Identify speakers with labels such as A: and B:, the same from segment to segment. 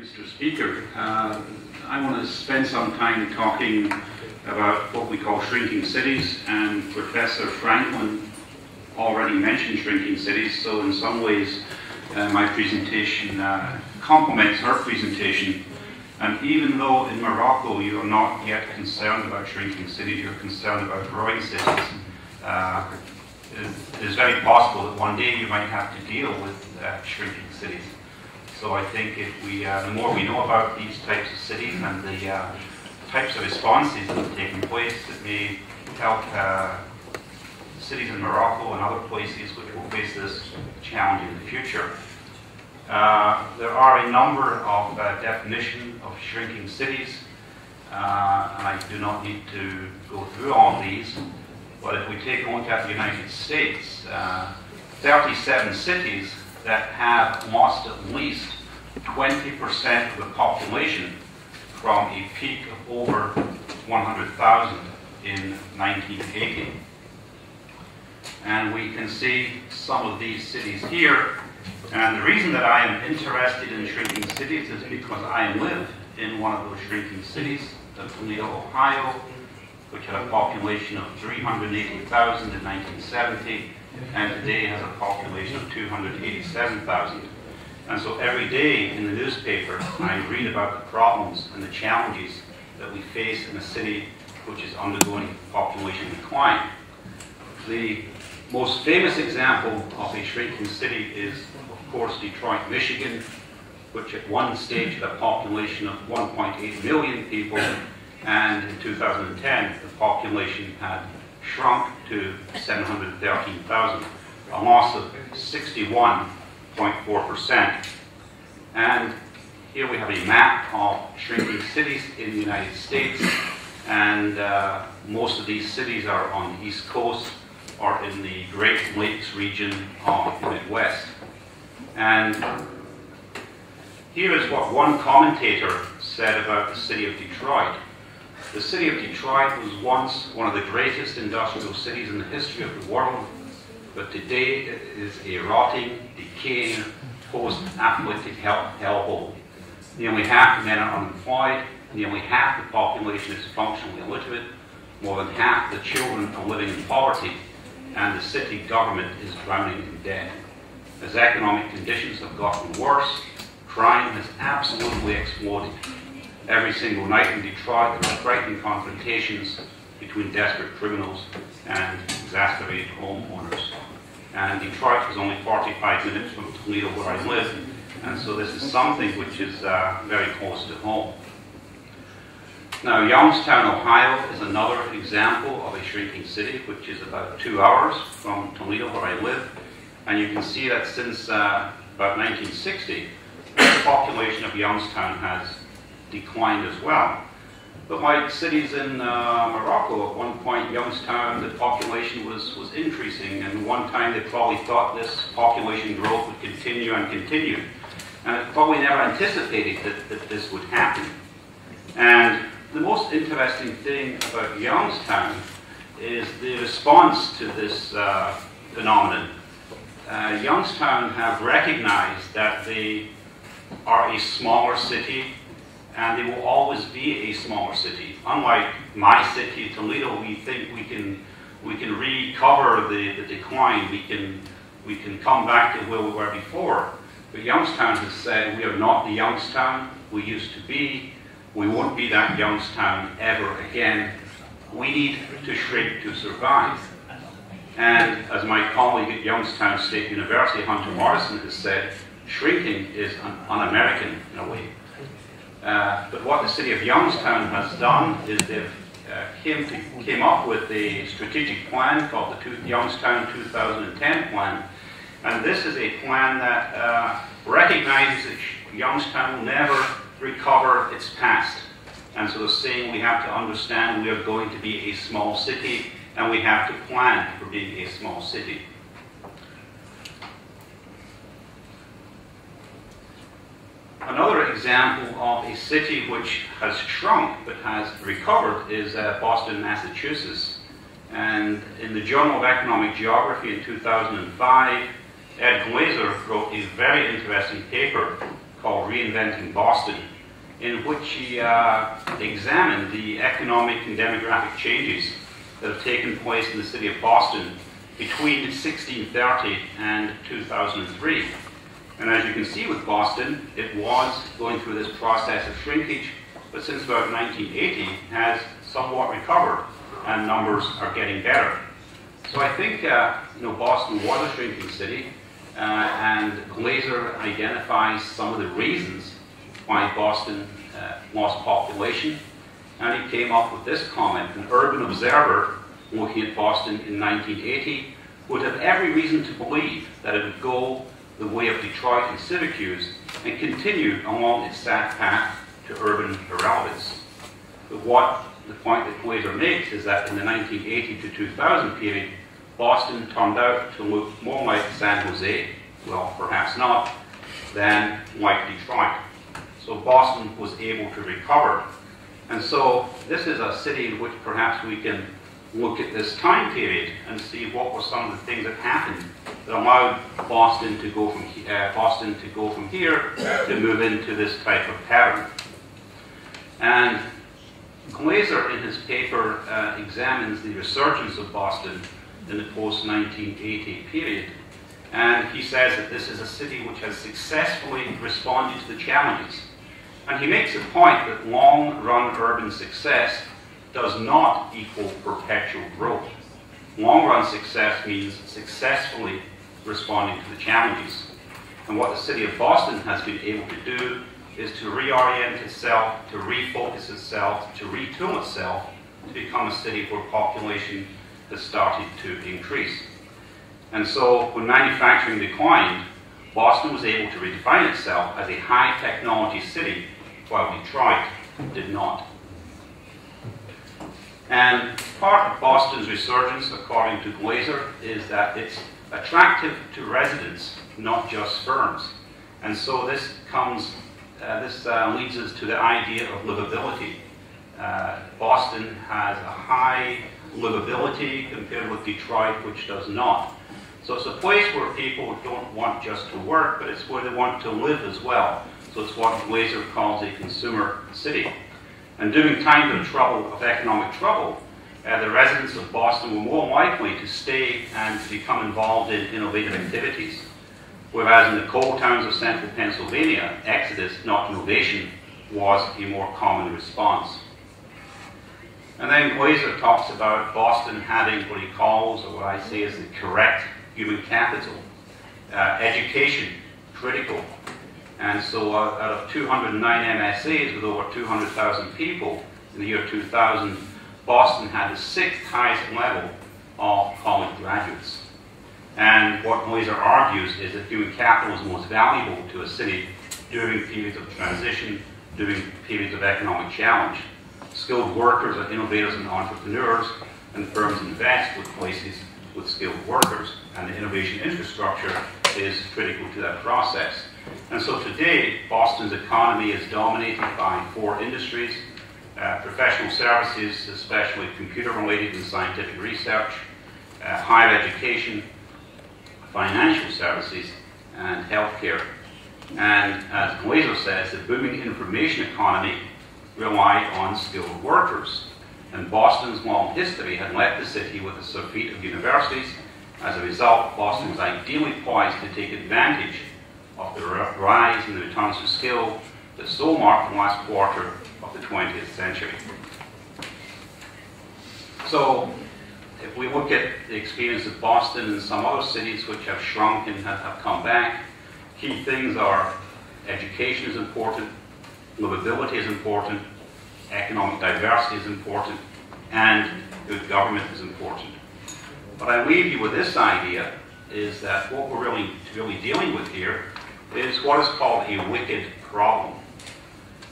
A: Mr. Speaker. I want to spend some time talking about what we call shrinking cities, and Professor Franklin already mentioned shrinking cities, so in some ways my presentation complements her presentation. And even though in Morocco you are not yet concerned about shrinking cities, you're concerned about growing cities, it is very possible that one day you might have to deal with shrinking cities. So I think if we, the more we know about these types of cities and the types of responses that have taken place, it may help cities in Morocco and other places which will face this challenge in the future. There are a number of definitions of shrinking cities, and I do not need to go through all of these, but if we take a look at the United States, 37 cities that have lost at least 20% of the population from a peak of over 100,000 in 1980. And we can see some of these cities here. And the reason that I am interested in shrinking cities is because I live in one of those shrinking cities, Toledo, Ohio, which had a population of 380,000 in 1970, and today has a population of 287,000. And so every day in the newspaper, I read about the problems and the challenges that we face in a city which is undergoing population decline. The most famous example of a shrinking city is, of course, Detroit, Michigan, which at one stage had a population of 1.8 million people, and in 2010 the population had shrunk to 713,000, a loss of 61.4%. And here we have a map of shrinking cities in the United States, and most of these cities are on the East Coast or in the Great Lakes region of the Midwest. And here is what one commentator said about the city of Detroit. The city of Detroit was once one of the greatest industrial cities in the history of the world, but today it is a rotting, decaying, post-apocalyptic hellhole. Nearly half the men are unemployed, nearly half the population is functionally illiterate, more than half the children are living in poverty, and the city government is drowning in debt. As economic conditions have gotten worse, crime has absolutely exploded. Every single night in Detroit there are frightening confrontations between desperate criminals and exasperated homeowners. And Detroit was only 45 minutes from Toledo where I live, and so this is something which is very close to home. Now, Youngstown, Ohio is another example of a shrinking city, which is about 2 hours from Toledo where I live. And you can see that since about 1960, the population of Youngstown has declined as well. But like cities in Morocco, at one point Youngstown, the population was increasing, and one time they probably thought this population growth would continue and continue. And it probably never anticipated that this would happen. And the most interesting thing about Youngstown is the response to this phenomenon. Youngstown have recognized that they are a smaller city, and they will always be a smaller city. Unlike my city, Toledo, we think we can recover the decline. We can come back to where we were before. But Youngstown has said we are not the Youngstown we used to be. We won't be that Youngstown ever again. We need to shrink to survive. And as my colleague at Youngstown State University, Hunter Morrison, has said, shrinking is un-American in a way. But what the city of Youngstown has done is they've came up with a strategic plan called the Youngstown 2010 plan. And this is a plan that recognizes that Youngstown will never recover its past. And so they're saying we have to understand we are going to be a small city, and we have to plan for being a small city. Another example of a city which has shrunk but has recovered is Boston, Massachusetts. And in the Journal of Economic Geography in 2005, Ed Glazer wrote a very interesting paper called Reinventing Boston, in which he examined the economic and demographic changes that have taken place in the city of Boston between 1630 and 2003. And as you can see with Boston, it was going through this process of shrinkage, but since about 1980 has somewhat recovered, and numbers are getting better. So I think Boston was a shrinking city, and Glaser identifies some of the reasons why Boston lost population, and he came up with this comment: an urban observer looking at Boston in 1980 would have every reason to believe that it would go the way of Detroit and Syracuse and continue along its sad path to urban irrelevance. But the point that Glaser makes is that in the 1980 to 2000 period, Boston turned out to look more like San Jose, well, perhaps not, than like Detroit. So Boston was able to recover. And so this is a city in which perhaps we can look at this time period and see what were some of the things that happened that allowed Boston to go from here to move into this type of pattern. And Glaser, in his paper, examines the resurgence of Boston in the post-1980 period. And he says that this is a city which has successfully responded to the challenges. And he makes a point that long-run urban success does not equal perpetual growth. Long-run success means successfully responding to the challenges. And what the city of Boston has been able to do is to reorient itself, to refocus itself, to retool itself to become a city where population has started to increase. And so when manufacturing declined, Boston was able to redefine itself as a high-technology city, while Detroit did not. And part of Boston's resurgence, according to Glaser, is that it's attractive to residents, not just firms. And so this leads us to the idea of livability. Boston has a high livability compared with Detroit, which does not. So it's a place where people don't want just to work, but it's where they want to live as well. So it's what Glaser calls a consumer city. And during times of economic trouble, the residents of Boston were more likely to stay and to become involved in innovative activities. Whereas in the coal towns of central Pennsylvania, exodus, not innovation, was a more common response. And then Glaser talks about Boston having what he calls, or what I say is the correct human capital. Education, critical. And so out of 209 MSAs with over 200,000 people in the year 2000, Boston had the 6th highest level of college graduates. And what Glaser argues is that human capital is most valuable to a city during periods of transition, during periods of economic challenge. Skilled workers are innovators and entrepreneurs, and firms invest with places with skilled workers, and the innovation infrastructure is critical to that process. And so today, Boston's economy is dominated by 4 industries: professional services, especially computer-related and scientific research, higher education, financial services, and healthcare. And as Glaser says, the booming information economy relied on skilled workers. And Boston's long history had left the city with a surfeit of universities. As a result, Boston was ideally poised to take advantage of the rise in the returns to skill that so marked the last quarter of the 20th century. So, if we look at the experience of Boston and some other cities which have shrunk and have come back, key things are education is important, livability is important, economic diversity is important, and good government is important. But I leave you with this idea, is that what we're really dealing with here is what is called a wicked problem.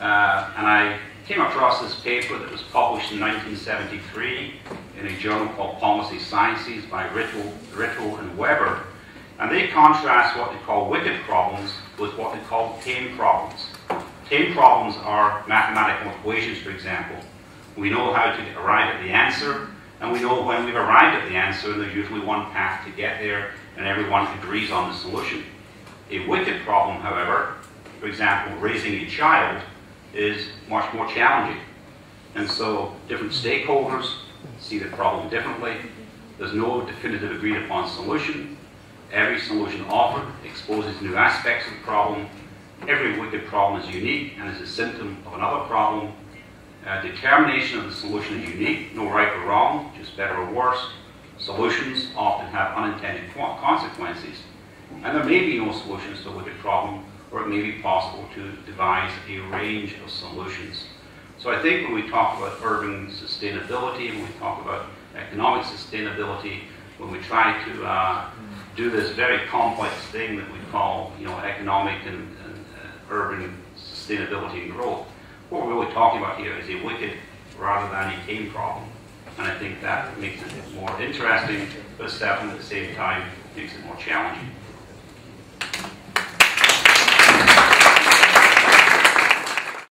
A: And I came across this paper that was published in 1973 in a journal called Policy Sciences by Rittel and Weber. And they contrast what they call wicked problems with what they call tame problems. Tame problems are mathematical equations, for example. We know how to arrive at the answer, and we know when we've arrived at the answer, and there's usually one path to get there, and everyone agrees on the solution. A wicked problem, however, for example, raising a child is much more challenging. And so different stakeholders see the problem differently. There's no definitive agreed upon solution. Every solution offered exposes new aspects of the problem. Every wicked problem is unique and is a symptom of another problem. Determination of the solution is unique, no right or wrong, just better or worse. Solutions often have unintended consequences. And there may be no solutions to a wicked problem, or it may be possible to devise a range of solutions. So I think when we talk about urban sustainability, when we talk about economic sustainability, when we try to do this very complex thing that we call, economic and urban sustainability and growth, what we're really talking about here is a wicked rather than a tame problem. And I think that makes it more interesting, but definitely at the same time makes it more challenging.